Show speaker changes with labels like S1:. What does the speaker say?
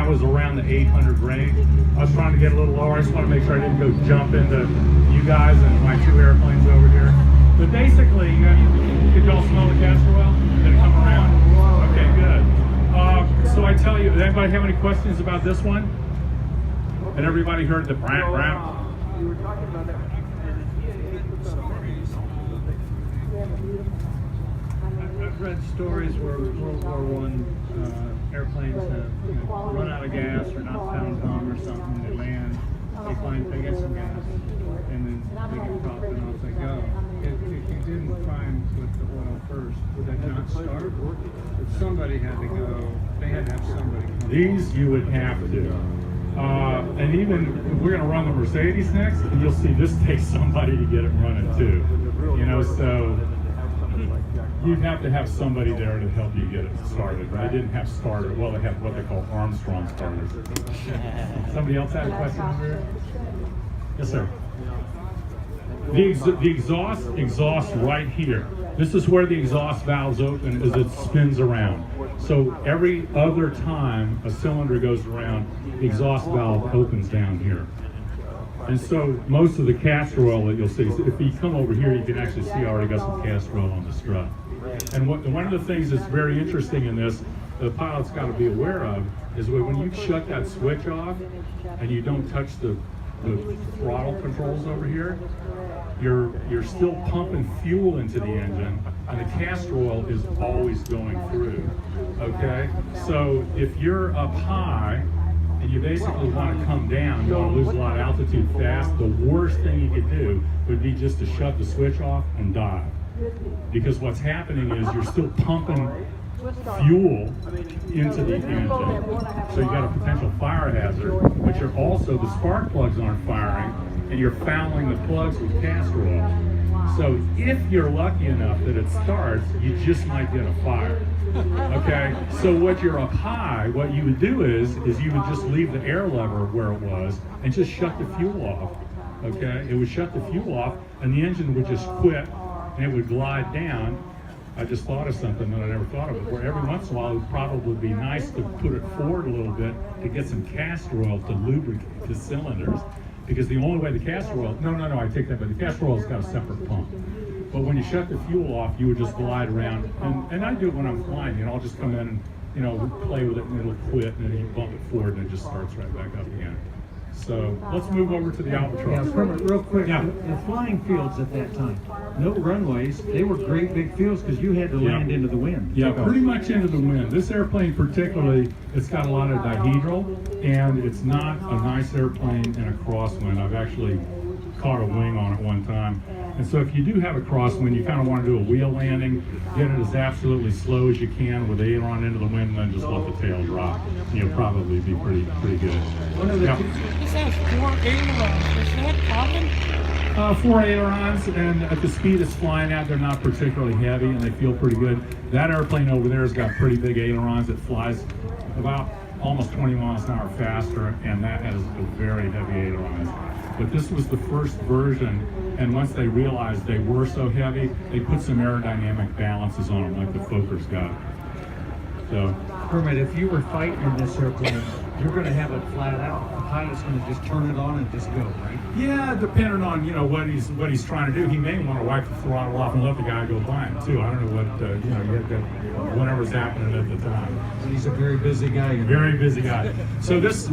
S1: that was around the 800 range. I was trying to get a little lower. I just want to make sure I didn't go jump into you guys and my two airplanes over here. But basically, could y'all smell the castor oil? Did it come around? Okay, good. So I tell you, does anybody have any questions about this one? And everybody heard the brant brant?
S2: You were talking about that.
S3: I've read stories where World War I airplanes have run out of gas or not found home or something. They land, they get some gas, and then they get dropped and off they go. If you didn't find with the oil first, would that not start? If somebody had to go, they had to have somebody come.
S1: These you would have to. And even we're going to run the Mercedes next, and you'll see this takes somebody to get it running too. You know, so you'd have to have somebody there to help you get it started. They didn't have starter. Well, they have what they call Armstrong starters. Somebody else had a question over here? Yes, sir. The exhaust right here. This is where the exhaust valves open as it spins around. So every other time a cylinder goes around, the exhaust valve opens down here. And so most of the castor oil that you'll see, if you come over here, you can actually see I already got some castor oil on the strut. And one of the things that's very interesting in this, the pilot's got to be aware of, is when you shut that switch off and you don't touch the throttle controls over here, you're still pumping fuel into the engine, and the castor oil is always going through. Okay, so if you're up high and you basically want to come down, you want to lose a lot of altitude fast, the worst thing you could do would be just to shut the switch off and dive. Because what's happening is you're still pumping fuel into the engine. So you got a potential fire hazard, but you're also, the spark plugs aren't firing, and you're fouling the plugs with castor oil. So if you're lucky enough that it starts, you just might get a fire. Okay, so what you're up high, what you would do is you would just leave the air lever where it was and just shut the fuel off. Okay, it would shut the fuel off and the engine would just quit and it would glide down. I just thought of something that I never thought of before. Every once in a while, it would probably be nice to put it forward a little bit to get some castor oil to lubricate the cylinders. Because the only way the castor oil, no, I take that back. The castor oil's got a separate pump. But when you shut the fuel off, you would just glide around. And I do it when I'm flying. I'll just come in and, play with it and it'll quit and then you bump it forward and it just starts right back up again. So let's move over to the Albatross.
S3: Yeah, real quick,
S1: Yeah.
S3: the flying fields at that time, no runways, they were great big fields because you had to land into the wind.
S1: Yeah, pretty much into the wind. This airplane particularly, it's got a lot of dihedral, and it's not a nice airplane in a crosswind. I've actually caught a wing on it one time. And so if you do have a crosswind, you kind of want to do a wheel landing, get it as absolutely slow as you can with the aileron into the wind, and then just let the tail drop. You'll probably be pretty good.
S4: This has 4 ailerons. Is that common?
S1: 4 ailerons, and at the speed it's flying at, they're not particularly heavy, and they feel pretty good. That airplane over there has got pretty big ailerons. It flies about almost 20 miles an hour faster, and that has a very heavy ailerons. But this was the first version, and once they realized they were so heavy, they put some aerodynamic balances on them, like the Fokker's got. So,
S3: Kermit, if you were fighting in this airplane, you're going to have it flat out. The pilot's going to just turn it on and just go, right?
S1: yeah, depending on what he's trying to do, he may want to wipe the throttle off and let the guy go by him too. I don't know what you have got whatever's happening at the time.
S3: But he's a very busy guy.
S1: Very busy guy. So this.